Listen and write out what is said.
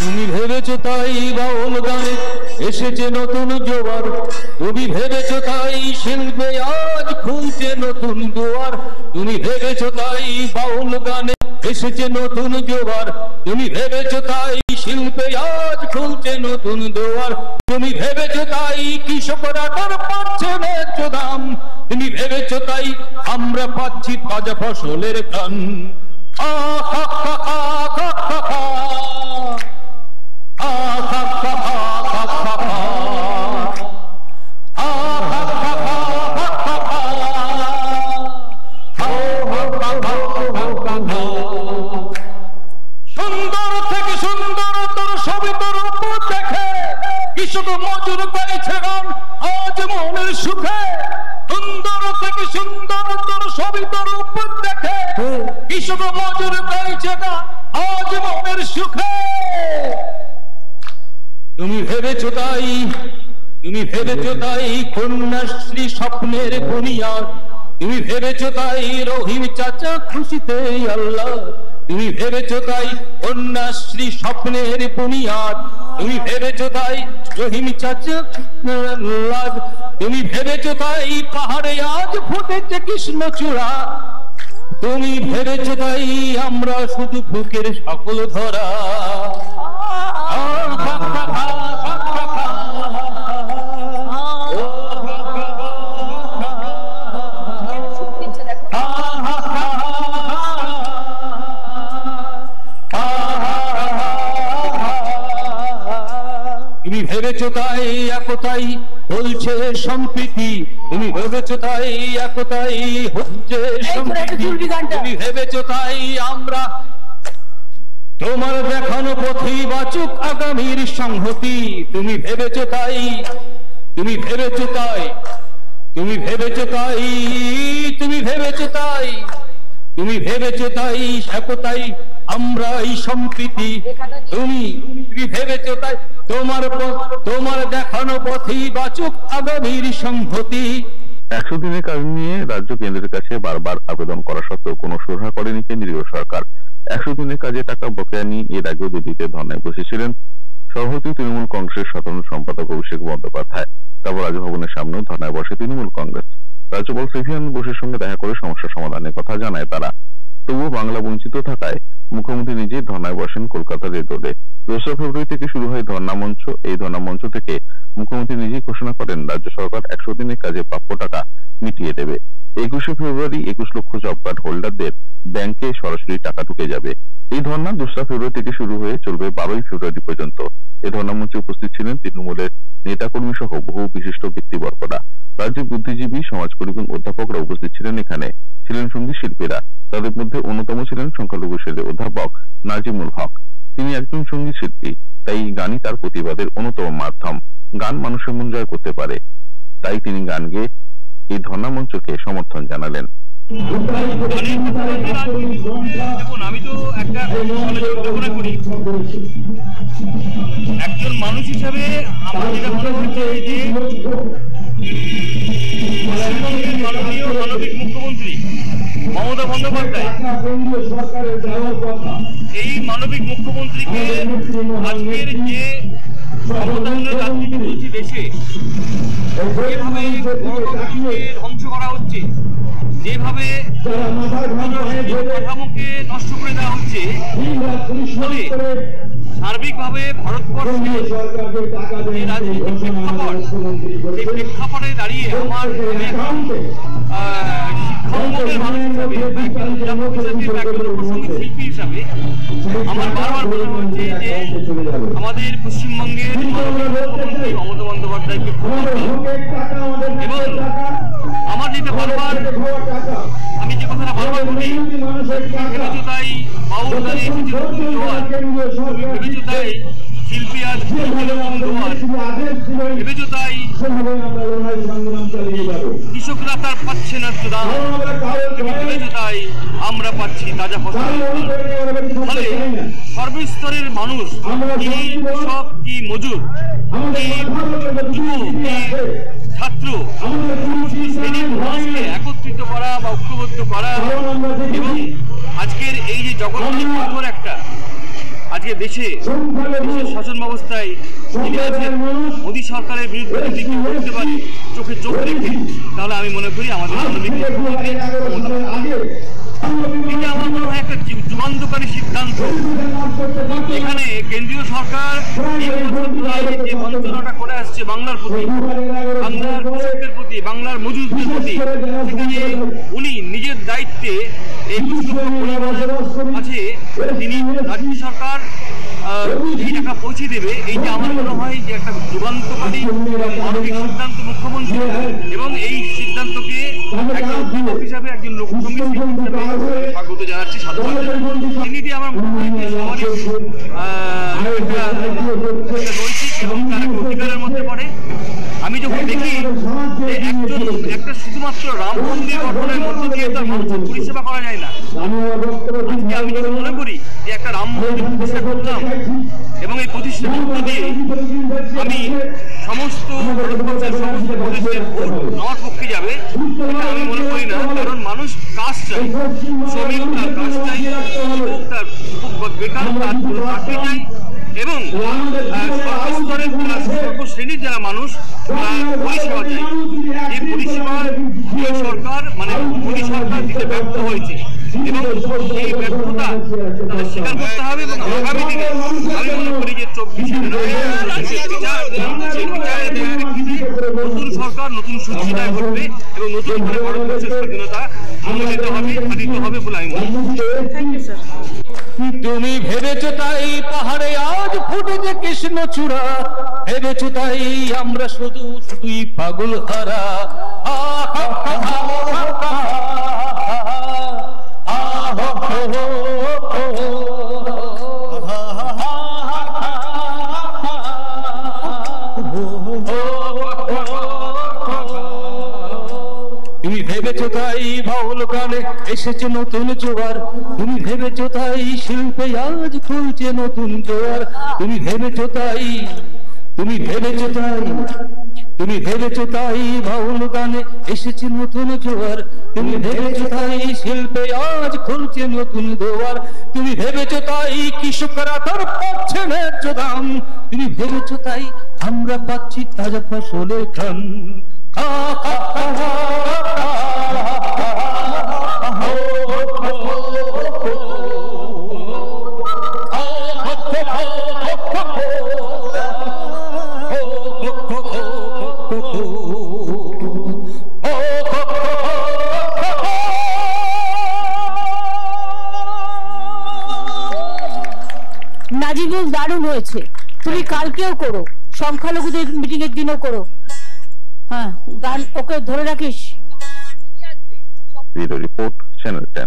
তুমি ভেবেছো তাই বাউল গানে এসেছে নতুন জোয়ার, তুমি ভেবেছো তাই শিল্পে আজ খুলছে নতুন দুয়ার, তুমি ভেবেছো তাই বাউল গানে এসেছে নতুন জোয়ার, তুমি ভেবেছো তাই শিল্পে আজ খুলছে নতুন দুয়ার, তুমি ভেবেছো তাই কৃষকরা তার পাচ্ছে ন্যায্য দাম, তুমি ভেবেছো তাই আমরা পাচ্ছি তাজা ফসলের গান। সুন্দর থেকে সুন্দরতর সবই তোর উপর দেখে কৃষক মজুর গাইছে গান আজ মনের সুখে, সুন্দর থেকে সুন্দরতর সবই তোর উপর দেখে কৃষক মজুর গাইছে গান আজ মনের সুখে। তুমি ভেবেছো তাই, তুমি ভেবেছো তাই কন্যাশ্রী স্বপ্নের বুনিয়াদ, তুমি ভেবেছো তাই রহিম চাচা খুশিতে আল্লাহ, তুমি ভেবেছো তাই কন্যাশ্রী স্বপ্নের বুনিয়াদ, তুমি ভেবেছো তাই রহিম চাচা আল্লাহ, তুমি ভেবেছো তাই পাহাড়ে আজ ফুটেছে কৃষ্ণচূড়া, তুমি ভেবেছো তাই আমরা শুধু বুকের সকল ধরা। তুমি ভেবেছো তাই একতাই বলছে সম্প্রীতি, তুমি ভেবেছো তাই একতাই হচ্ছে সম্প্রীতি, তুমি ভেবেছো তাই আমরা তোমার দেখানো পথেই বাঁচুক আগামীর সংহতি, তুমি ভেবেছো তাই, তুমি ভেবেছো তাই, তুমি ভেবেছো তাই, তুমি ভেবেছো তাই, তুমি ভেবেছো তাই একতাই আমরা এই সম্প্রীতি, তুমি ভেবেছো তাই তোমার দেখানো পথেই বাঁচুক আগামীর সংহতি। 100 দিনের কাজ নিয়ে রাজ্য কেন্দ্রের কাছে বারবার আবেদন করা সত্ত্বেও কোনো সুরাহা করেনি কেন্দ্রীয় সরকার। 100 দিনের কাজে টাকা বকেয়া নিয়ে এর আগেও দিল্লিতে ধর্নায় বসেছিলেন সভাপতি তৃণমূল কংগ্রেসের সাধারণ সম্পাদক অভিষেক বন্দ্যোপাধ্যায়। তারপর রাজভবনের সামনেও ধর্নায় বসে তৃণমূল কংগ্রেস। রাজ্যপাল সিভিয়ান বোসের সঙ্গে দেখা করে সমস্যা সমাধানের কথা জানায় তারা। তবুও বাংলা বঞ্চিত থাকায় মুখ্যমন্ত্রী নিজেই ধর্নায় বসেন কলকাতা রেড রোডে। 2 ফেব্রুয়ারি থেকে শুরু হয় ধর্না মঞ্চ। এই ধর্না মঞ্চ থেকে মুখ্যমন্ত্রী নিজেই ঘোষণা করেন রাজ্য সরকার 100 দিনের কাজে প্রাপ্য টাকা মিটিয়ে দেবে। 21 ফেব্রুয়ারি 21 লক্ষ জব কার্ড হোল্ডারদের ব্যাংকে সরাসরি টাকা ঢুকে যাবে। এই ধর্না 2 ফেব্রুয়ারি থেকে শুরু হয়ে চলবে 12 ফেব্রুয়ারি পর্যন্ত। এই ধর্না মঞ্চে উপস্থিত ছিলেন তৃণমূলের নেতাকর্মী সহ বহু বিশিষ্ট ব্যক্তিবর্গরা। রাজ্যের বুদ্ধিজীবী, সমাজকর্মী এবং অধ্যাপকরা উপস্থিত ছিলেন। এখানে ছিলেন সঙ্গীত শিল্পীরা। তাদের মধ্যে অন্যতম ছিলেন সংখ্যালঘু শ্রেণীর অধ্যাপক নাজিমুল হক। তিনি একজন সঙ্গীত শিল্পী, তাই গানই তার প্রতিবাদের অন্যতম মাধ্যম। গান মানুষের মন জয় করতে পারে, তাই তিনি গান গেয়ে এই ধর্না মঞ্চকে সমর্থন জানালেন। আমি তো একটা সমালোচনা করি, একজন মানুষ হিসাবে আমার যেটা মনে হচ্ছে যে পশ্চিমবঙ্গের মাননীয় মানবিক মুখ্যমন্ত্রী মমতা বন্দ্যোপাধ্যায়, এই মানবিক মুখ্যমন্ত্রীকে আজকের যে ক্ষমতায়নের রাজনীতি চলছে দেশে, যেভাবে গণতন্ত্রকে ধ্বংস করা হচ্ছে, যেভাবে কাঠামোকে নষ্ট করে দেওয়া হচ্ছে, ফলে সার্বিকভাবে ভারতবর্ষের যে রাজনীতির প্রেক্ষাপট, সেই প্রেক্ষাপটে দাঁড়িয়ে আমার শিক্ষাঙ্গনের মানুষ হিসাবে, লোকসঙ্গীত শিল্পী হিসাবে আমার বারবার মনে হচ্ছে যে আমাদের পশ্চিমবঙ্গের মুখ্যমন্ত্রী মমতা বন্দ্যোপাধ্যায়কে এবং আমার যেটা বারবার আমি যে কথাটা বারবার বলি, ভেবেছো তাই বাউল গানে এসেছে নতুন জোয়ার, ভেবেছো তাই শিল্পী আজ ভেবেছো তাই কৃষকরা তার পাচ্ছে না দাম, ভেবেছো তাই আমরা পাচ্ছি তাজা ফসল। ফলে সর্বস্তরের মানুষ, কি কৃষক, কি মজুর, কি যুব, কি ছাত্র, শ্রেণীর মানুষকে একত্রিত করা বা ঐক্যবদ্ধ করা এবং আজকের এই যে জগন্নাথ একটা আজকে দেশের শাসন ব্যবস্থায় যিনি আছেন মোদী সরকারের বিরুদ্ধে যদি কেউ বলতে পারে চোখে চোখ রেখে, তাহলে আমি মনে করি আমাদের মানবিক এটা আমার মনে হয় একটা যুগান্তকারী সিদ্ধান্ত। এখানে কেন্দ্রীয় সরকার যে বঞ্চনাটা করে আসছে বাংলার প্রতি, বাংলার কৃষকদের প্রতি, বাংলার মজুরদের প্রতি, সেখানে উনি নিজের দায়িত্বে এই আছে তিনি রাজ্য সরকার এই টাকা পৌঁছে দেবে, এইটা আমার মনে হয় যে একটা যুগান্তকারী মানবিক সিদ্ধান্ত মুখ্যমন্ত্রী, এবং এই সিদ্ধান্তকে একজন যুবক হিসাবে, একজন লোকসঙ্গীত হিসাবে স্বাগত জানাচ্ছি, সাধুবাদ। এমনিটি আমার মনে হয় যে সবারই নৈতিক এবং তার একটা অধিকারের মধ্যে পড়ে। আমি যখন দেখি যে একটা শুধুমাত্র রাম মন্দির গঠনের মধ্য দিয়ে তার মানুষের পরিষেবা করা যায় না, আজকে আমি যদি মনে করি যে একটা রাম মন্দির প্রতিষ্ঠা করলাম এবং এই প্রতিষ্ঠার মধ্য দিয়ে আমি সমস্ত ভারতবর্ষের সমস্ত প্রদেশের ভোট আমার পক্ষে যাবে, এটা আমি মনে করি না। কারণ মানুষ কাজ চাই, শ্রমিক তার কাজ চাই, যুবক তার বেকার তার চাকরি চাই, এবং সর্বস্তরের সর্বশ্রেণীর যারা মানুষ পরিষেবা চাই। এই পরিষেবার সরকার মানে মোদী সরকার দিতে ব্যর্থ হয়েছে, এবং এই ব্যর্থতা তাদের স্বীকার করতে হবে। এবং আগামী দিনে আমি মনে করি যে 24শে নতুন সরকার নতুন সুচিন্তায় ঘটবে এবং নতুন করে ভারতবর্ষের স্বাধীনতা সমন্বিত হবে, সাধিত হবে বলে আমি মনে করি। তুমি ভেবেছো তাই পাহাড়ে আজ ফুটেছে কৃষ্ণচূড়া, ভেবেছো তাই আমরা শুধুই পাগল হারা। তুমি ভেবেছো তাই বাউল গানে এসেছে নতুন জোয়ার, তুমি ভেবেছো তাই শিল্পে আজ খুলছে নতুন জোয়ার, তুমি ভেবেছো তাই বাউল গানে এসেছে নতুন জোয়ার, তুমি ভেবেছো তাই শিল্পে আজ খুলছে নতুন জোয়ার, তুমি ভেবেছো তাই কৃষকরা তার পাচ্ছে ন্যায্য দাম, তুমি ভেবেছো তাই আমরা পাচ্ছি তাজা ফসলের ঘ্রাণ। নাজিবুল দারুণ হয়েছে, তুমি কালকেও করো, সংখ্যালঘুদের মিটিং এর দিনও করো। হ্যাঁ, গান ওকে ধরে রাখিস। Report channel 10।